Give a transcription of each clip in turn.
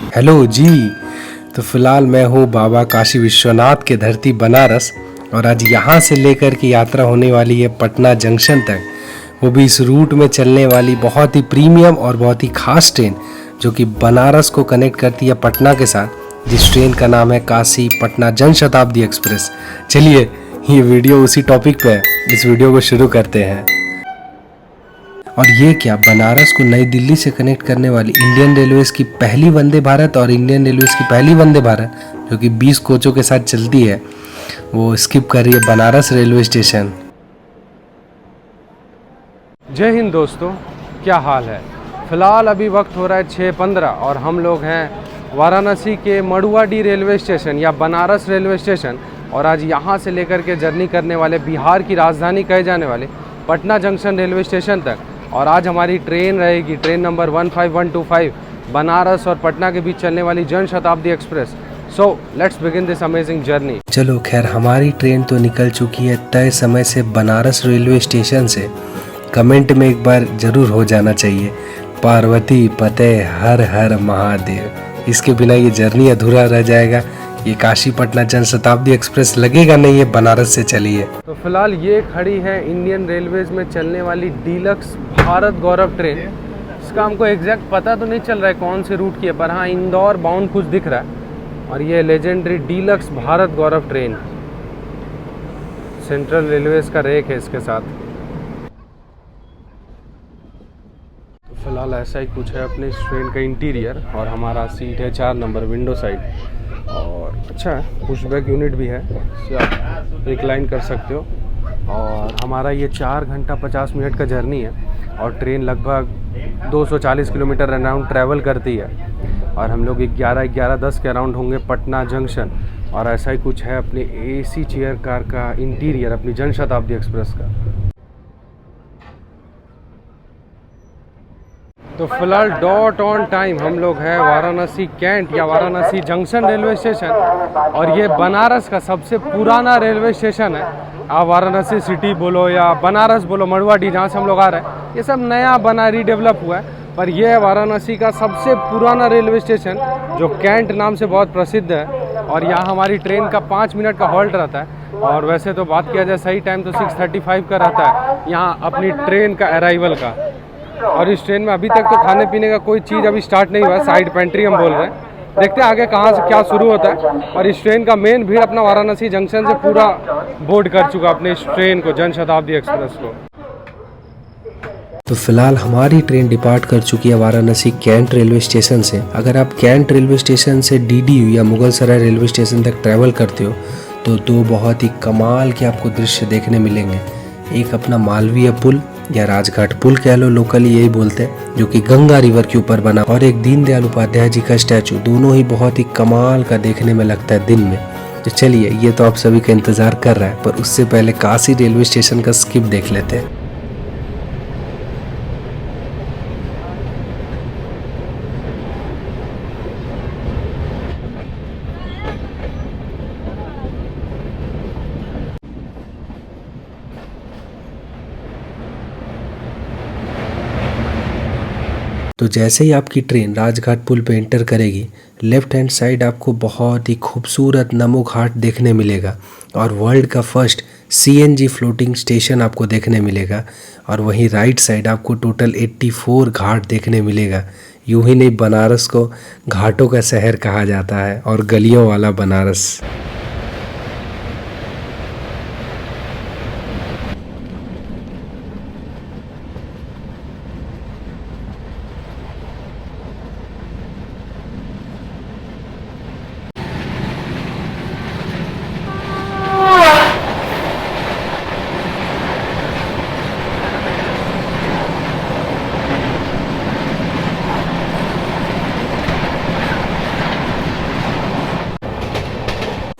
Hello जी। तो फिलहाल मैं हूँ बाबा काशी विश्वनाथ के धरती बनारस, और आज यहाँ से लेकर के यात्रा होने वाली है पटना जंक्शन तक, वो भी इस रूट में चलने वाली बहुत ही प्रीमियम और बहुत ही खास ट्रेन जो कि बनारस को कनेक्ट करती है पटना के साथ, जिस ट्रेन का नाम है काशी पटना जन शताब्दी एक्सप्रेस। चलिए ये वीडियो उसी टॉपिक पे है, इस वीडियो को शुरू करते हैं। और ये क्या, बनारस को नई दिल्ली से कनेक्ट करने वाली इंडियन रेलवेज की पहली वंदे भारत और इंडियन रेलवेज की पहली वंदे भारत जो कि 20 कोचों के साथ चलती है, वो स्किप कर रही है बनारस रेलवे स्टेशन। जय हिंद दोस्तों, क्या हाल है। फ़िलहाल अभी वक्त हो रहा है 6:15 और हम लोग हैं वाराणसी के मड़ुआडीह रेलवे स्टेशन या बनारस रेलवे स्टेशन। और आज यहाँ से लेकर के जर्नी करने वाले बिहार की राजधानी कहे जाने वाले पटना जंक्शन रेलवे स्टेशन तक। और आज हमारी ट्रेन रहेगी, ट्रेन नंबर 15125, बनारस और पटना के बीच चलने वाली Jan Shatabdi express. So let's begin this amazing journey. चलो खैर, हमारी ट्रेन तो निकल चुकी है तय समय से बनारस रेलवे स्टेशन से। कमेंट में एक बार जरूर हो जाना चाहिए, पार्वती पते हर हर महादेव। इसके बिना ये जर्नी अधूरा रह जाएगा। ये काशी पटना जन शताब्दी एक्सप्रेस लगेगा नहीं ये बनारस से चली है। तो फिलहाल ये खड़ी है इंडियन रेलवेज में चलने वाली डीलक्स भारत गौरव ट्रेन। इसका हमको एग्जैक्ट पता तो नहीं चल रहा है कौन से रूट की है, पर हाँ इंदौर बाउंड कुछ दिख रहा है। और ये लेजेंडरी डीलक्स भारत गौरव ट्रेन, सेंट्रल रेलवेज का रेक है इसके साथ। तो फिलहाल ऐसा ही कुछ है अपने इस ट्रेन का इंटीरियर। और हमारा सीट है 4 नंबर विंडो साइड, और अच्छा है, पुशबैक यूनिट भी है, इससे आप रिक्लाइन कर सकते हो। और हमारा ये 4 घंटा 50 मिनट का जर्नी है और ट्रेन लगभग 240 किलोमीटर अराउंड ट्रैवल करती है। और हम लोग 11:10 के अराउंड होंगे पटना जंक्शन। और ऐसा ही कुछ है अपने AC चेयर कार का इंटीरियर अपनी जन शताब्दी एक्सप्रेस का। तो फिलहाल डॉट ऑन टाइम हम लोग हैं वाराणसी कैंट या वाराणसी जंक्शन रेलवे स्टेशन। और ये बनारस का सबसे पुराना रेलवे स्टेशन है। आप वाराणसी सिटी बोलो या बनारस बोलो, मड़ुआडीह जहाँ से हम लोग आ रहे हैं, ये सब नया बना रिडेवलप हुआ है। पर यह है वाराणसी का सबसे पुराना रेलवे स्टेशन जो कैंट नाम से बहुत प्रसिद्ध है। और यहाँ हमारी ट्रेन का 5 मिनट का हॉल्ट रहता है। और वैसे तो बात किया जाए सही टाइम तो 6:35 का रहता है यहाँ अपनी ट्रेन का अराइवल का। और इस ट्रेन में अभी तक तो खाने पीने का कोई चीज़ अभी स्टार्ट नहीं हुआ है, साइड पेंट्री हम बोल रहे हैं। देखते हैं आगे कहाँ से क्या शुरू होता है। और इस ट्रेन का मेन भीड़ अपना वाराणसी जंक्शन से पूरा बोर्ड कर चुका अपने इस ट्रेन को, जन शताब्दी एक्सप्रेस को। तो फिलहाल हमारी ट्रेन डिपार्ट कर चुकी है वाराणसी कैंट रेलवे स्टेशन से। अगर आप कैंट रेलवे स्टेशन से DDU या मुगल सराय रेलवे स्टेशन तक ट्रैवल करते हो तो 2 बहुत ही कमाल के आपको दृश्य देखने मिलेंगे। एक अपना मालवीय पुल या राजघाट पुल कह लो, लोकली यही बोलते हैं, जो कि गंगा रिवर के ऊपर बना, और एक दीनदयाल उपाध्याय जी का स्टैचू। दोनों ही बहुत ही कमाल का देखने में लगता है दिन में। तो चलिए, ये तो आप सभी का इंतजार कर रहा है, पर उससे पहले काशी रेलवे स्टेशन का स्किप देख लेते हैं। तो जैसे ही आपकी ट्रेन राजघाट पुल पे एंटर करेगी, लेफ्ट हैंड साइड आपको बहुत ही खूबसूरत नमो घाट देखने मिलेगा और वर्ल्ड का फर्स्ट CNG फ्लोटिंग स्टेशन आपको देखने मिलेगा। और वहीं राइट साइड आपको टोटल 84 घाट देखने मिलेगा। यूं ही नहीं, बनारस को घाटों का शहर कहा जाता है और गलियों वाला बनारस।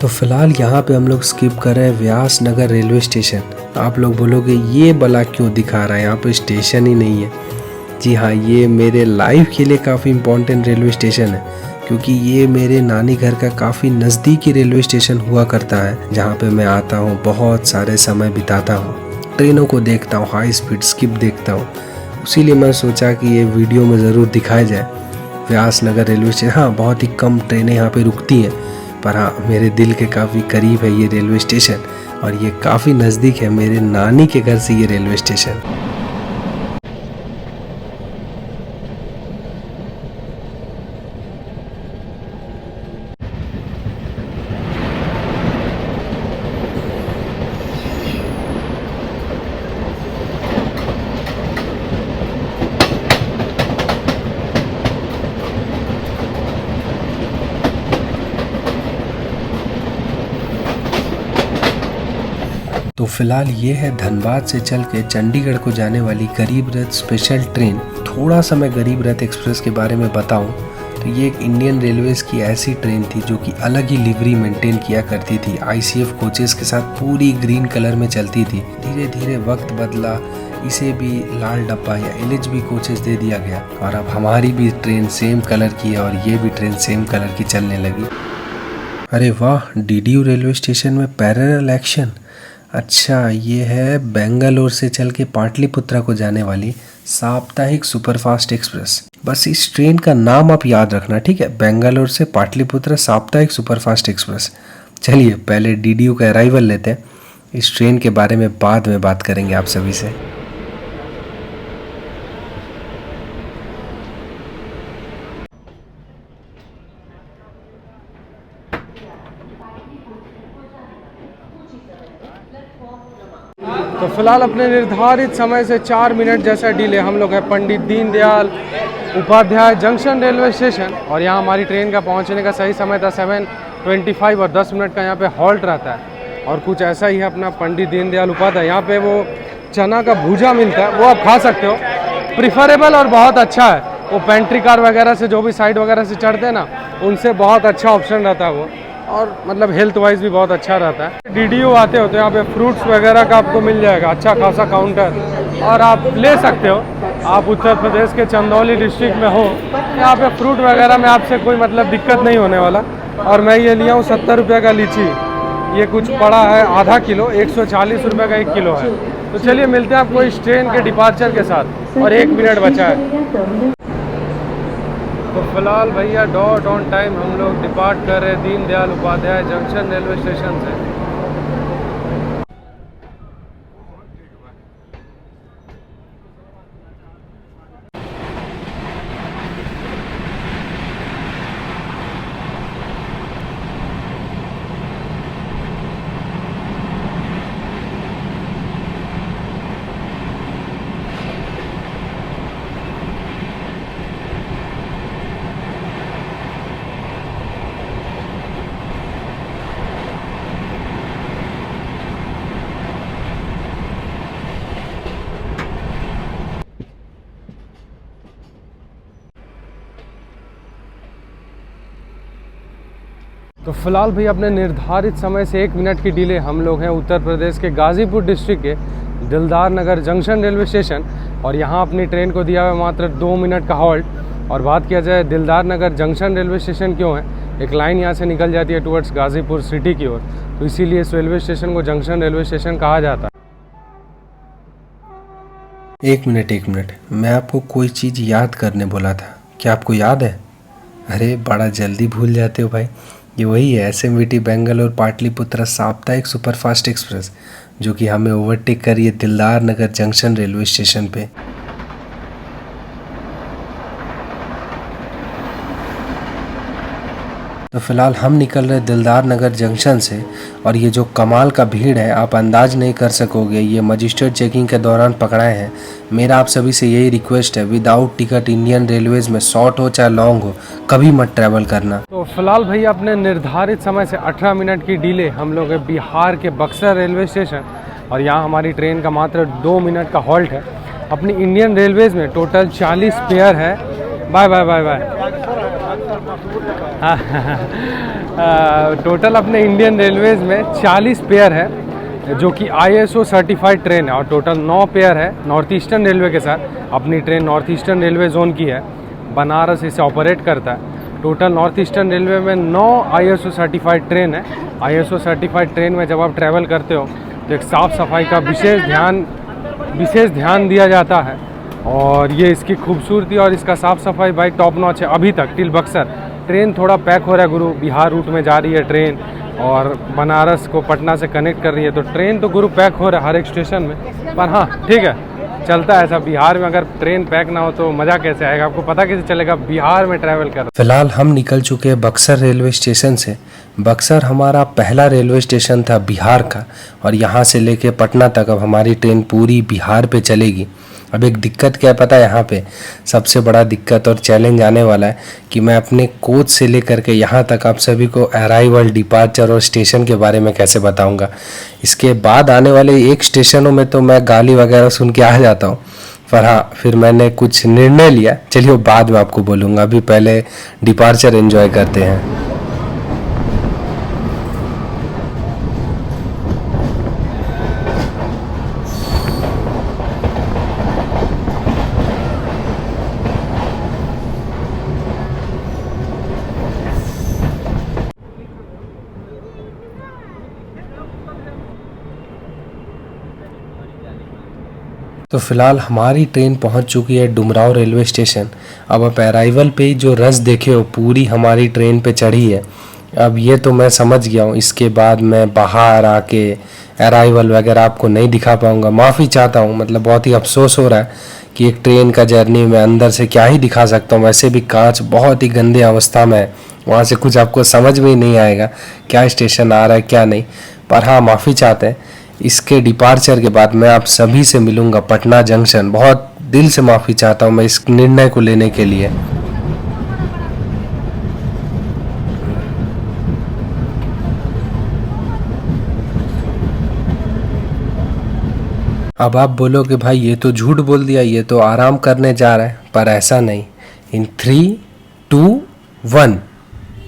तो फिलहाल यहाँ पे हम लोग स्किप कर रहे हैं व्यास नगर रेलवे स्टेशन। आप लोग बोलोगे ये भला क्यों दिखा रहा है, यहाँ पे स्टेशन ही नहीं है। जी हाँ, ये मेरे लाइफ के लिए काफ़ी इम्पोर्टेंट रेलवे स्टेशन है, क्योंकि ये मेरे नानी घर का काफ़ी नज़दीकी रेलवे स्टेशन हुआ करता है, जहाँ पे मैं आता हूँ, बहुत सारे समय बिताता हूँ, ट्रेनों को देखता हूँ, हाई स्पीड स्किप देखता हूँ। इसीलिए मैं सोचा कि ये वीडियो में ज़रूर दिखाया जाए। Vyasnagar railway station. हाँ, बहुत ही कम ट्रेनें यहाँ पे रुकती हैं, पर हाँ मेरे दिल के काफ़ी करीब है ये रेलवे स्टेशन, और ये काफ़ी नज़दीक है मेरे नानी के घर से ये रेलवे स्टेशन। तो फिलहाल ये है धनबाद से चल के चंडीगढ़ को जाने वाली गरीब रथ स्पेशल ट्रेन। थोड़ा सा मैं गरीब रथ एक्सप्रेस के बारे में बताऊं तो ये एक इंडियन रेलवेज़ की ऐसी ट्रेन थी जो कि अलग ही लिवरी मेंटेन किया करती थी। आईसीएफ कोचेस के साथ पूरी ग्रीन कलर में चलती थी। धीरे धीरे वक्त बदला, इसे भी लाल डब्बा या एलएचबी कोचेस दे दिया गया, और अब हमारी भी ट्रेन सेम कलर की है और ये भी ट्रेन सेम कलर की चलने लगी। अरे वाह, डीडीयू रेलवे स्टेशन में पैरेलल एक्शन। अच्छा, ये है बेंगलोर से चल के पाटलिपुत्रा को जाने वाली साप्ताहिक सुपरफास्ट एक्सप्रेस। बस इस ट्रेन का नाम आप याद रखना, ठीक है? बेंगलोर से पाटलिपुत्रा साप्ताहिक सुपरफास्ट एक्सप्रेस। चलिए पहले डीडीयू का अराइवल लेते हैं, इस ट्रेन के बारे में बाद में बात करेंगे आप सभी से। तो फिलहाल अपने निर्धारित समय से 4 मिनट जैसा डिले हम लोग है Pandit Deendayal Upadhyay junction railway station, और यहाँ हमारी ट्रेन का पहुँचने का सही समय था 7:25 और 10 मिनट का यहाँ पे हॉल्ट रहता है। और कुछ ऐसा ही है अपना पंडित दीनदयाल उपाध्याय। यहाँ पे वो चना का भूजा मिलता है, वो आप खा सकते हो, प्रिफरेबल और बहुत अच्छा है। वो पेंट्री कार वगैरह से जो भी साइड वगैरह से चढ़ते हैं ना, उनसे बहुत अच्छा ऑप्शन रहता है वो, और मतलब हेल्थ वाइज भी बहुत अच्छा रहता है। डीडीयू आते हो तो यहाँ पे फ्रूट्स वगैरह का आपको मिल जाएगा, अच्छा खासा काउंटर, और आप ले सकते हो। आप उत्तर प्रदेश के चंदौली डिस्ट्रिक्ट में हो, यहाँ पे फ्रूट वगैरह में आपसे कोई मतलब दिक्कत नहीं होने वाला। और मैं ये लिया हूँ 70 रुपये का लीची, ये कुछ पड़ा है आधा किलो, 140 रुपये का 1 किलो है। तो चलिए मिलते हैं आपको इस ट्रेन के डिपार्चर के साथ, और 1 मिनट बचा है। तो फिलहाल भैया डॉट ऑन टाइम हम लोग डिपार्ट कर रहे हैं Deendayal Upadhyay junction railway station से। तो फिलहाल भी अपने निर्धारित समय से 1 मिनट की डिले हम लोग हैं उत्तर प्रदेश के गाज़ीपुर डिस्ट्रिक्ट के दिलदार नगर जंक्शन रेलवे स्टेशन, और यहाँ अपनी ट्रेन को दिया हुआ मात्र 2 मिनट का हॉल्ट। और बात किया जाए दिलदार नगर जंक्शन रेलवे स्टेशन क्यों है, एक लाइन यहाँ से निकल जाती है टुवर्ड्स गाज़ीपुर सिटी की ओर, तो इसीलिए इस रेलवे स्टेशन को जंक्शन रेलवे स्टेशन कहा जाता है। 1 मिनट, मैं आपको कोई चीज़ याद करने बोला था, क्या आपको याद है? अरे बड़ा जल्दी भूल जाते हो भाई। ये वही है एसएमवीटी बेंगलोर पाटलिपुत्रा साप्ताहिक सुपरफास्ट एक्सप्रेस, जो कि हमें ओवरटेक कर रही है दिलदार नगर जंक्शन रेलवे स्टेशन पे। तो फिलहाल हम निकल रहे दिलदार नगर जंक्शन से, और ये जो कमाल का भीड़ है आप अंदाज नहीं कर सकोगे। ये मजिस्ट्रेट चेकिंग के दौरान पकड़ाए हैं। मेरा आप सभी से यही रिक्वेस्ट है, विदाउट टिकट इंडियन रेलवेज़ में शॉर्ट हो चाहे लॉन्ग हो, कभी मत ट्रैवल करना। तो फिलहाल भैया अपने निर्धारित समय से 18 मिनट की डिले हम लोग हैं बिहार के बक्सर रेलवे स्टेशन, और यहाँ हमारी ट्रेन का मात्र 2 मिनट का हॉल्ट है। अपनी इंडियन रेलवेज़ में टोटल 40 पेयर है। Bye bye bye bye. Total अपने इंडियन रेलवेज़ में 40 पेयर है, जो कि ISO सर्टिफाइड ट्रेन है, और टोटल 9 पेयर है नॉर्थ ईस्टर्न रेलवे के साथ। अपनी train north eastern railway zone की है, बनारस इसे ऑपरेट करता है। टोटल नॉर्थ ईस्टर्न रेलवे में 9 ISO सर्टिफाइड ट्रेन है। ISO सर्टिफाइड ट्रेन में जब आप ट्रैवल करते हो तो एक साफ़ सफाई का विशेष ध्यान दिया जाता है। और ये इसकी खूबसूरती और इसका साफ़ सफाई भाई टॉप नॉच है अभी तक टिल बक्सर। ट्रेन थोड़ा पैक हो रहा है गुरु, बिहार रूट में जा रही है ट्रेन और बनारस को पटना से कनेक्ट कर रही है, तो ट्रेन तो गुरु पैक हो रहा है हर एक स्टेशन में। पर हाँ ठीक है, चलता है ऐसा। बिहार में अगर ट्रेन पैक ना हो तो मज़ा कैसे आएगा, आपको पता कैसे चलेगा बिहार में ट्रैवल कर। फिलहाल हम निकल चुके हैं बक्सर रेलवे स्टेशन से। बक्सर हमारा पहला रेलवे स्टेशन था बिहार का, और यहाँ से लेके पटना तक अब हमारी ट्रेन पूरी बिहार पे चलेगी। अब एक दिक्कत क्या पता है, यहाँ पे सबसे बड़ा दिक्कत और चैलेंज आने वाला है कि मैं अपने कोच से लेकर के यहाँ तक आप सभी को अराइवल, डिपार्चर और स्टेशन के बारे में कैसे बताऊँगा। इसके बाद आने वाले एक स्टेशनों में तो मैं गाली वगैरह सुन के आ जाता हूँ, पर हाँ फिर मैंने कुछ निर्णय लिया, चलिए बाद में आपको बोलूँगा। अभी पहले डिपार्चर एंजॉय करते हैं। तो फिलहाल हमारी ट्रेन पहुंच चुकी है डुमराव रेलवे स्टेशन। अब आप अराइवल पे ही जो रस देखे हो पूरी हमारी ट्रेन पे चढ़ी है। अब ये तो मैं समझ गया हूँ, इसके बाद मैं बाहर आके अराइवल वगैरह आपको नहीं दिखा पाऊँगा, माफ़ी चाहता हूँ। मतलब बहुत ही अफसोस हो रहा है कि एक ट्रेन का जर्नी में अंदर से क्या ही दिखा सकता हूँ। वैसे भी कांच बहुत ही गंदे अवस्था में है, वहाँ से कुछ आपको समझ में ही नहीं आएगा क्या स्टेशन आ रहा है क्या नहीं। पर हाँ माफ़ी चाहते हैं। इसके डिपार्चर के बाद मैं आप सभी से मिलूंगा पटना जंक्शन। बहुत दिल से माफ़ी चाहता हूँ मैं इस निर्णय को लेने के लिए। अब आप बोलोगे भाई ये तो झूठ बोल दिया, ये तो आराम करने जा रहा है, पर ऐसा नहीं। इन 3, 2, 1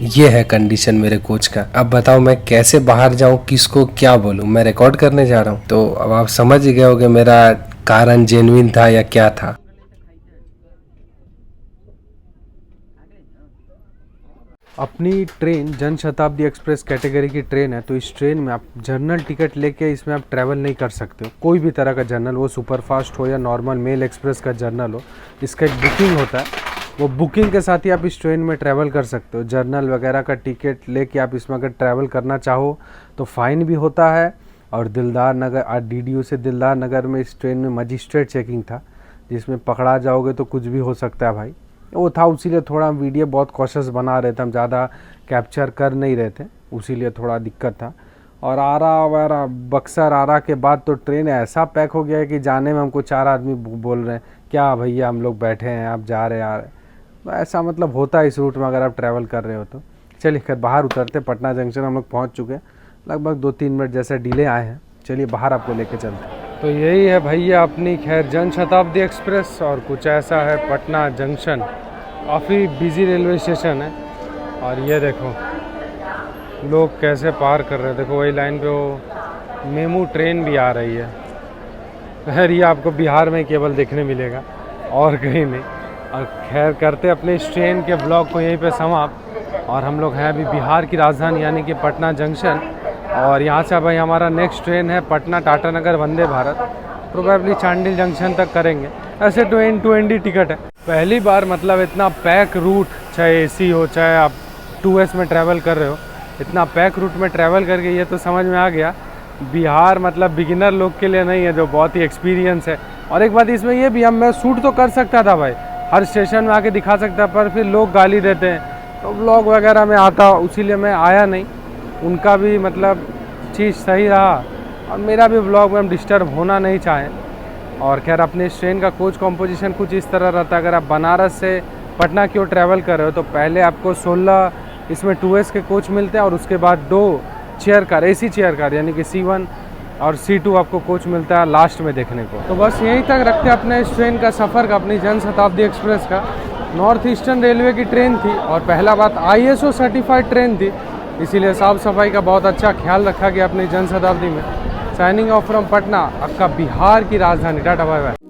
ये है कंडीशन मेरे कोच का। अब बताओ मैं कैसे बाहर जाऊं, किसको क्या बोलूं। मैं रिकॉर्ड करने जा रहा हूं, तो अब आप समझ गए होगे मेरा कारण जेन्युइन था या क्या था। अपनी train Jan Shatabdi express category की ट्रेन है, तो इस ट्रेन में आप जनरल टिकट लेके इसमें आप ट्रैवल नहीं कर सकते हो। कोई भी तरह का जनरल, वो सुपरफास्ट हो या नॉर्मल मेल एक्सप्रेस का जनरल हो, इसका एक बुकिंग होता है। वो बुकिंग के साथ ही आप इस ट्रेन में ट्रैवल कर सकते हो। जर्नल वगैरह का टिकट लेके आप इसमें अगर ट्रैवल करना चाहो तो फ़ाइन भी होता है। और दिलदार नगर DDU से दिलदार नगर में इस ट्रेन में मजिस्ट्रेट चेकिंग था, जिसमें पकड़ा जाओगे तो कुछ भी हो सकता है भाई। वो था, उसीलिए थोड़ा हम वीडियो बहुत कॉशियस बना रहे थे, हम ज़्यादा कैप्चर कर नहीं रहे थे, उसीलिए थोड़ा दिक्कत था। और आरा बक्सर आरा के बाद तो ट्रेन ऐसा पैक हो गया है कि जाने में हमको 4 आदमी बोल रहे हैं क्या भैया हम लोग बैठे हैं आप जा रहे हैं यार। ऐसा मतलब होता है इस रूट में अगर आप ट्रैवल कर रहे हो तो। चलिए खैर बाहर उतरते, पटना जंक्शन हम लोग पहुँच चुके हैं, लगभग 2-3 मिनट जैसे डिले आए हैं। चलिए बाहर आपको लेके चलते हैं। तो यही है भैया अपनी खैर जन शताब्दी एक्सप्रेस, और कुछ ऐसा है पटना जंक्शन। काफ़ी बिजी रेलवे स्टेशन है, और ये देखो लोग कैसे पार कर रहे हैं। देखो वही लाइन पे वो मेमू ट्रेन भी आ रही है। खैर ये आपको बिहार में केवल देखने मिलेगा और कहीं नहीं। और खैर करते अपने इस ट्रेन के ब्लॉग को यहीं पे समाप्त। और हम लोग हैं अभी बिहार की राजधानी यानी कि पटना जंक्शन, और यहाँ से भाई हमारा नेक्स्ट ट्रेन है पटना टाटानगर वंदे भारत। प्रोबेबली चांडिल जंक्शन तक करेंगे। ऐसे तो एंड टू एंड ही टिकट है। पहली बार मतलब इतना पैक रूट, चाहे AC हो चाहे आप 2S में ट्रैवल कर रहे हो, इतना पैक रूट में ट्रैवल करके ये तो समझ में आ गया बिहार मतलब बिगिनर लोग के लिए नहीं है, जो बहुत ही एक्सपीरियंस है। और एक बात इसमें ये भी, मैं शूट तो कर सकता था भाई, हर स्टेशन में आके दिखा सकता, पर फिर लोग गाली देते हैं तो व्लॉग वगैरह में आता, इसीलिए मैं आया नहीं। उनका भी मतलब चीज़ सही रहा और मेरा भी व्लॉग में हम डिस्टर्ब होना नहीं चाहें। और खैर अपने इस ट्रेन का कोच कॉम्पोजिशन कुछ इस तरह रहता है। अगर आप बनारस से पटना की ओर ट्रैवल कर रहे हो तो पहले आपको 16 इसमें 2S के कोच मिलते हैं, और उसके बाद 2 chair car, AC chair car यानी कि C1 और C2 आपको कोच मिलता है लास्ट में देखने को। तो बस यहीं तक रखते हैं अपने इस ट्रेन का सफ़र का, अपनी जन शताब्दी एक्सप्रेस का। नॉर्थ ईस्टर्न रेलवे की ट्रेन थी, और पहला बात ISO सर्टिफाइड ट्रेन थी, इसीलिए साफ़ सफाई का बहुत अच्छा ख्याल रखा गया अपनी जन शताब्दी में। साइनिंग ऑफ फ्रॉम पटना, आपका बिहार की राजधानी। Tata bye bye.